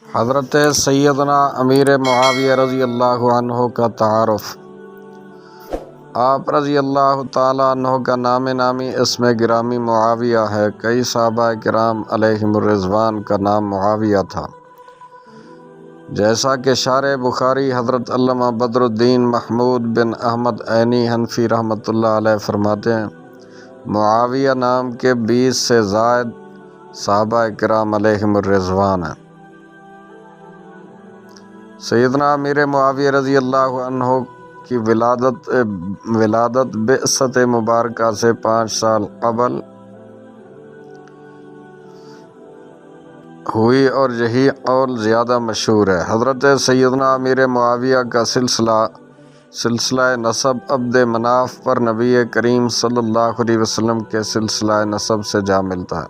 حضرت سیدنا امیر معاویہ رضی اللہ عنہ کا تعارف۔ آپ رضی اللہ تعالیٰ عنہ کا نام نامی اسم گرامی معاویہ ہے۔ کئی صحابہ کرام علیہم الرضوان کا نام معاویہ تھا، جیسا کہ شارح بخاری حضرت علامہ بدر الدین محمود بن احمد عینی حنفی رحمۃ اللہ علیہ فرماتے ہیں، معاویہ نام کے 20 سے زائد صحابہ کرام علیہم الرضوان ہیں۔ سیدنا امیر معاویہ رضی اللہ عنہ کی ولادت بعثت مبارکہ سے 5 سال قبل ہوئی اور یہی قول زیادہ مشہور ہے۔ حضرت سیدنا امیر معاویہ کا سلسلہ نسب عبد مناف پر نبی کریم صلی اللہ علیہ وسلم کے سلسلہ نسب سے جا ملتا ہے۔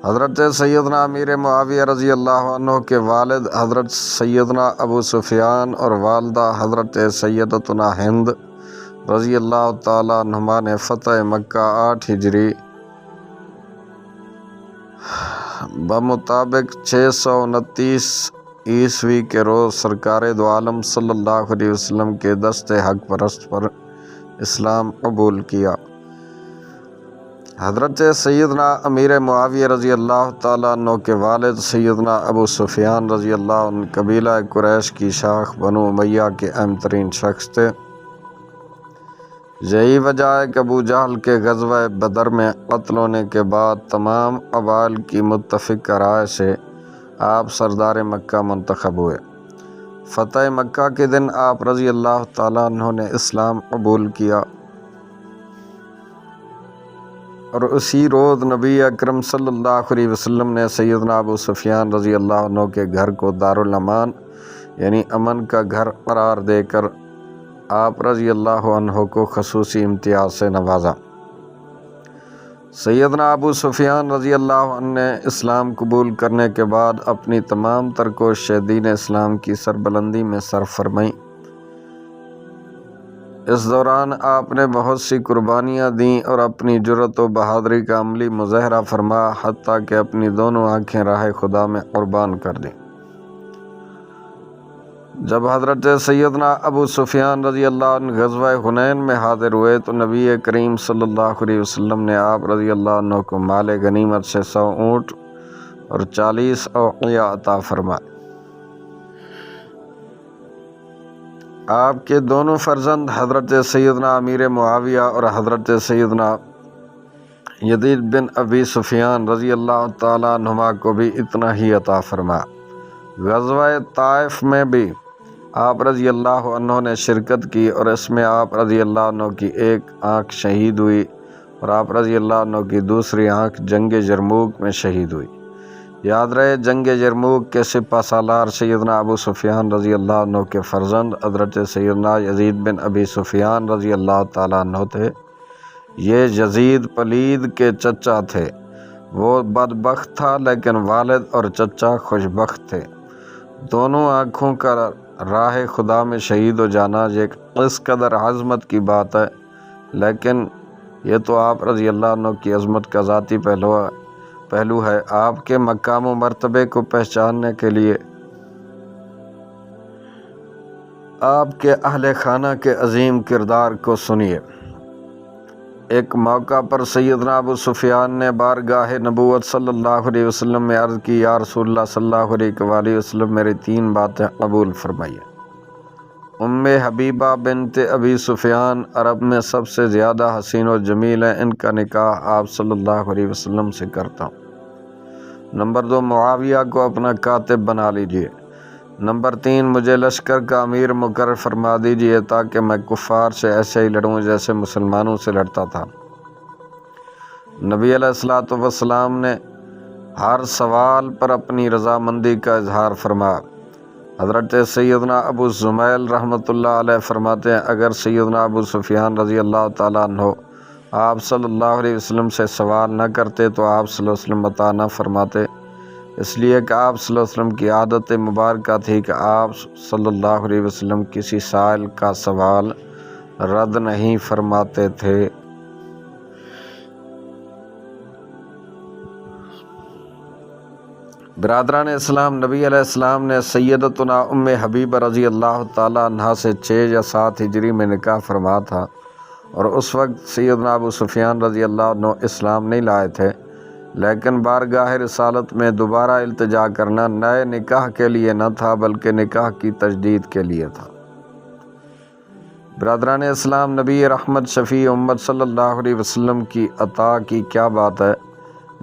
حضرت سیدنا امیر معاویہ رضی اللہ عنہ کے والد حضرت سیدنا ابو سفیان اور والدہ حضرت سیدتنا ہند رضی اللہ تعالیٰ عنہما نے فتح مکہ 8 ہجری بمطابق 629 عیسوی کے روز سرکار دو عالم صلی اللہ علیہ وسلم کے دست حق پرست پر اسلام قبول کیا۔ حضرت سیدنا امیر معاویہ رضی اللہ تعالیٰ عنہ کے والد سیدنا ابو سفیان رضی اللہ عنہ قبیلہ قریش کی شاخ بنو امیہ کے اہم ترین شخص تھے۔ یہی وجہ ہے کہ ابو جہل کے غزوہ بدر میں قتل ہونے کے بعد تمام قبائل کی متفقہ رائے سے آپ سردار مکہ منتخب ہوئے۔ فتح مکہ کے دن آپ رضی اللہ تعالیٰ عنہ نے اسلام قبول کیا اور اسی روز نبی اکرم صلی اللہ علیہ وسلم نے سیدنا ابو سفیان رضی اللہ عنہ کے گھر کو دارالامان یعنی امن کا گھر قرار دے کر آپ رضی اللہ عنہ کو خصوصی امتیاز سے نوازا۔ سیدنا ابو سفیان رضی اللہ عنہ نے اسلام قبول کرنے کے بعد اپنی تمام تر کوششیں دین اسلام کی سربلندی میں صرف فرمائیں۔ اس دوران آپ نے بہت سی قربانیاں دیں اور اپنی جرأت و بہادری کا عملی مظاہرہ فرمایا، حتیٰ کہ اپنی دونوں آنکھیں راہ خدا میں قربان کر دیں۔ جب حضرت سیدنا ابو سفیان رضی اللہ عنہ غزوہ حنین میں حاضر ہوئے تو نبی کریم صلی اللہ علیہ وسلم نے آپ رضی اللہ عنہ کو مال غنیمت سے 100 اونٹ اور 40 اوقیہ عطا فرمائے۔ آپ کے دونوں فرزند حضرت سیدنا امیر معاویہ اور حضرت سیدنا یزید بن ابی سفیان رضی اللہ تعالیٰ عنہما کو بھی اتنا ہی عطا فرمایا۔ غزوہ طائف میں بھی آپ رضی اللہ عنہ نے شرکت کی اور اس میں آپ رضی اللہ عنہ کی ایک آنکھ شہید ہوئی اور آپ رضی اللہ عنہ کی دوسری آنکھ جنگ یرموک میں شہید ہوئی۔ یاد رہے، جنگ یرموک کے سپہ سالار سیدنا ابو سفیان رضی اللہ عنہ کے فرزند حضرت سیدنا یزید بن ابی سفیان رضی اللہ تعالیٰ عنہ تھے۔ یہ یزید پلید کے چچا تھے۔ وہ بدبخت تھا لیکن والد اور چچا خوشبخت تھے۔ دونوں آنکھوں کا راہ خدا میں شہید ہو جانا یہ اس قدر عظمت کی بات ہے، لیکن یہ تو آپ رضی اللہ عنہ کی عظمت کا ذاتی پہلو ہے۔ آپ کے مقام و مرتبے کو پہچاننے کے لیے آپ کے اہل خانہ کے عظیم کردار کو سنیے۔ ایک موقع پر سیدنا ابو سفیان نے بارگاہ نبوت صلی اللہ علیہ وسلم میں عرض کی، یا رسول اللہ صلی اللہ علیہ وآلہ وسلم، میری 3 باتیں قبول فرمائیے۔ ام حبیبہ بنت ابی سفیان عرب میں سب سے زیادہ حسین و جمیل ہیں، ان کا نکاح آپ صلی اللہ علیہ وسلم سے کرتا ہوں۔ نمبر 2، معاویہ کو اپنا کاتب بنا لیجئے۔ نمبر 3، مجھے لشکر کا امیر مقرر فرما دیجئے تاکہ میں کفار سے ایسے ہی لڑوں جیسے مسلمانوں سے لڑتا تھا۔ نبی علیہ الصلوۃ والسلام نے ہر سوال پر اپنی رضامندی کا اظہار فرمایا۔ حضرت سیدنا ابو زمیل رحمۃ اللہ علیہ فرماتے ہیں، اگر سیدنا ابو سفیان رضی اللہ تعالیٰ عنہ آپ صلی اللہ علیہ وسلم سے سوال نہ کرتے تو آپ صلی اللہ علیہ وسلم عطا نہ فرماتے، اس لیے کہ آپ صلی اللہ علیہ وسلم کی عادت مبارکہ تھی کہ آپ صلی اللہ علیہ وسلم کسی سائل کا سوال رد نہیں فرماتے تھے۔ برادران اسلام، نبی علیہ السلام نے سیدتنا ام حبیبہ رضی اللہ تعالیٰ عنہ سے 6 یا 7 ہجری میں نکاح فرما تھا، اور اس وقت سیدنا ابو سفیان رضی اللہ عنہ اسلام نہیں لائے تھے، لیکن بارگاہ رسالت میں دوبارہ التجا کرنا نئے نکاح کے لیے نہ تھا بلکہ نکاح کی تجدید کے لیے تھا۔ برادران اسلام، نبی رحمت شفیع امت صلی اللہ علیہ وسلم کی عطا کی کیا بات ہے۔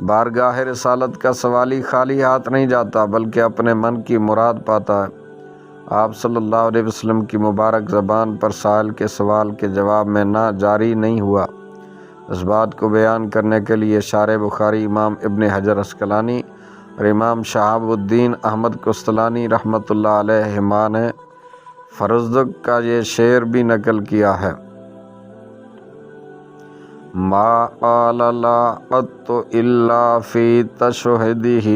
بارگاہ رسالت کا سوالی خالی ہاتھ نہیں جاتا بلکہ اپنے من کی مراد پاتا ہے۔ آپ صلی اللہ علیہ وسلم کی مبارک زبان پر سائل کے سوال کے جواب میں نہ جاری نہیں ہوا۔ اس بات کو بیان کرنے کے لیے شارح بخاری امام ابن حجر عسقلانی اور امام شہاب الدین احمد قسطلانی رحمۃ اللہ علیہما نے فرزدق کا یہ شعر بھی نقل کیا ہے: ما قال لا قط الا فی تشہدہ،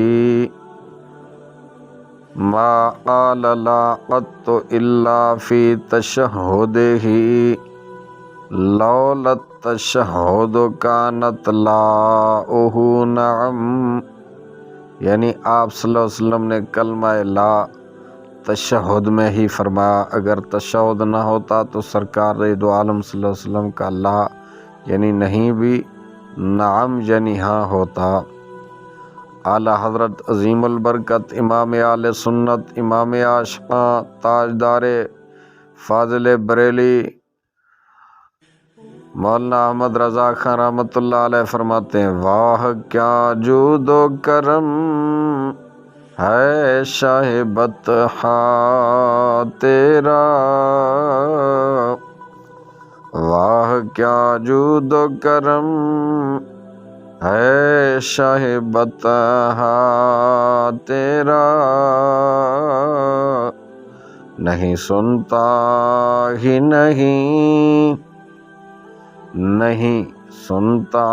ما قال لا قط الا فی تشہدہ، لولا التشہد کانت لاؤہ نعم۔ یعنی آپ صلی اللہ علیہ وسلم نے کلمہ لا تشہد میں ہی فرمایا، اگر تشہد نہ ہوتا تو سرکار دو عالم صلی اللہ علیہ وسلم کا لا یعنی نہیں بھی نعم یعنی ہاں ہوتا۔ اعلیٰ حضرت عظیم البرکت امام اہل سنت، امام عاشقاں، تاجدار فاضل بریلی مولانا احمد رضا خان رحمۃ اللہ علیہ فرماتے ہیں: واہ کیا جود و کرم ہے شاہ بطحا تیرا، واہ کیا جود و کرم ہے شاہ بطحا تیرا، نہیں سنتا ہی نہیں، نہیں سنتا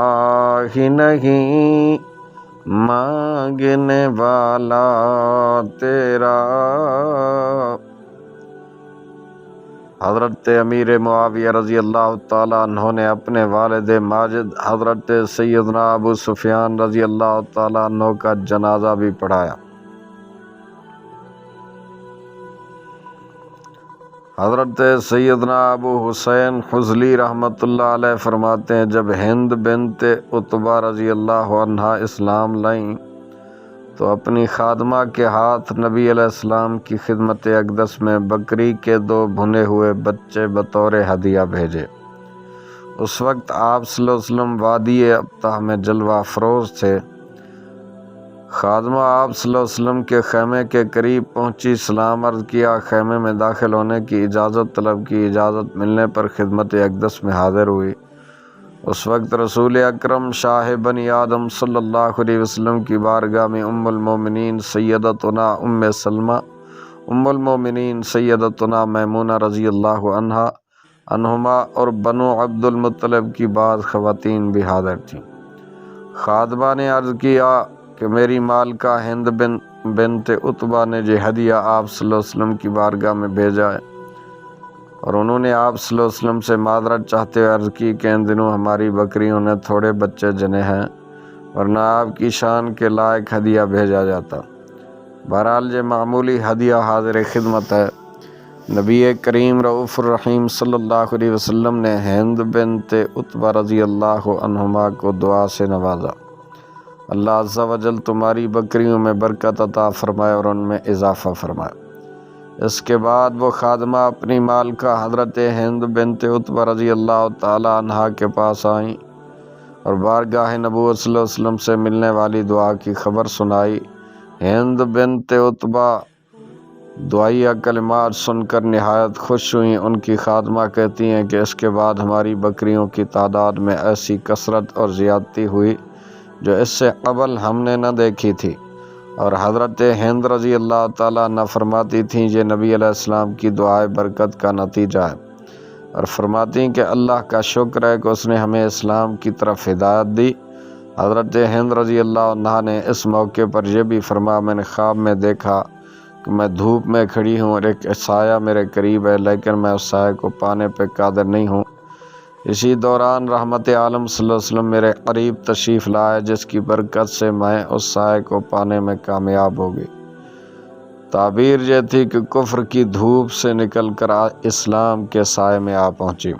ہی نہیں مانگنے والا تیرا۔ حضرت امیر معاویہ رضی اللہ تعالیٰ عنہ نے اپنے والد ماجد حضرت سیدنا ابو سفیان رضی اللہ تعالیٰ عنہ کا جنازہ بھی پڑھایا۔ حضرت سیدنا ابو حسین حضلی رحمۃ اللہ علیہ فرماتے ہیں: جب ہند بنت عتبہ رضی اللہ عنہا اسلام لائیں تو اپنی خادمہ کے ہاتھ نبی علیہ السلام کی خدمت اقدس میں بکری کے 2 بھنے ہوئے بچے بطور ہدیہ بھیجے۔ اس وقت آپ صلی اللہ علیہ وسلم وادی ابطح میں جلوہ افروز تھے۔ خادمہ آپ صلی اللہ علیہ وسلم کے خیمے کے قریب پہنچی، سلام عرض کیا، خیمے میں داخل ہونے کی اجازت طلب کی۔ اجازت ملنے پر خدمت اقدس میں حاضر ہوئی۔ اس وقت رسول اکرم شاہ بنی آدم صلی اللہ علیہ وسلم کی بارگاہ میں ام المومنین سیدتنا ام سلمہ، ام المومنین سیدتنا میمونہ رضی اللہ عنہما اور بنو عبد المطلب کی بعض خواتین بھی حاضر تھیں۔ خادمہ نے عرض کیا کہ میری مالکہ ہند بنت عتبہ نے یہ ہدیہ آپ صلی اللہ علیہ وسلم کی بارگاہ میں بھیجا ہے، اور انہوں نے آپ صلی اللہ علیہ وسلم سے معذرت چاہتے ہوئے عرض کی کہ ان دنوں ہماری بکریوں نے تھوڑے بچے جنے ہیں، ورنہ آپ کی شان کے لائق ہدیہ بھیجا جاتا۔ بہرحال یہ معمولی ہدیہ حاضر خدمت ہے۔ نبی کریم رؤوف الرحیم صلی اللہ علیہ وسلم نے ہند بنت عتبہ رضی اللہ عنہما کو دعا سے نوازا: اللہ عز و جل تمہاری بکریوں میں برکت عطا فرمائے اور ان میں اضافہ فرمائے۔ اس کے بعد وہ خادمہ اپنی مالکہ حضرت ہند بنت عتبہ رضی اللہ تعالی عنہا کے پاس آئیں اور بارگاہ نبوت صلی اللہ علیہ وسلم سے ملنے والی دعا کی خبر سنائی۔ ہند بنت عتبہ دعائیہ کلمات سن کر نہایت خوش ہوئیں۔ ان کی خادمہ کہتی ہیں کہ اس کے بعد ہماری بکریوں کی تعداد میں ایسی کثرت اور زیادتی ہوئی جو اس سے قبل ہم نے نہ دیکھی تھی، اور حضرت ہند رضی اللہ تعالیٰ عنہ فرماتی تھیں یہ نبی علیہ السلام کی دعائے برکت کا نتیجہ ہے، اور فرماتی کہ اللہ کا شکر ہے کہ اس نے ہمیں اسلام کی طرف ہدایت دی۔ حضرت ہند رضی اللہ عنہ نے اس موقع پر یہ بھی فرمایا: میں نے خواب میں دیکھا کہ میں دھوپ میں کھڑی ہوں اور ایک سایہ میرے قریب ہے، لیکن میں اس سایہ کو پانے پہ قادر نہیں ہوں۔ اسی دوران رحمت عالم صلی اللہ علیہ وسلم میرے قریب تشریف لائے، جس کی برکت سے میں اس سائے کو پانے میں کامیاب ہو گئی۔ تعبیر یہ تھی کہ کفر کی دھوپ سے نکل کر اسلام کے سائے میں آ پہنچی۔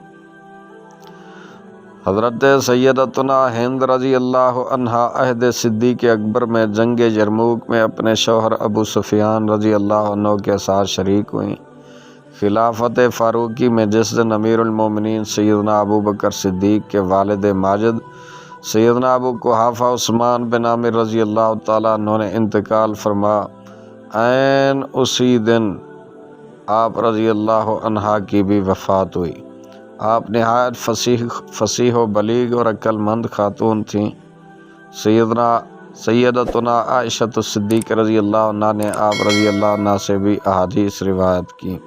حضرت سیدتنا ہند رضی اللہ عنہا عہد صدیق اکبر میں جنگ یرموک میں اپنے شوہر ابو سفیان رضی اللہ عنہ کے ساتھ شریک ہوئیں۔ خلافت فاروقی میں جس دن امیر المومنین سیدنا ابو بکر صدیق کے والد ماجد سیدنا ابو قحافہ عثمان بن عامر رضی اللہ تعالیٰ عنہ نے انتقال فرما، عین اسی دن آپ رضی اللہ عنہا کی بھی وفات ہوئی۔ آپ نہایت فصیح و بلیغ اور عقل مند خاتون تھیں۔ سیدتنا عائشہ الصدیقہ رضی اللہ عنہا نے آپ رضی اللہ عنہ سے بھی احادیث روایت کی۔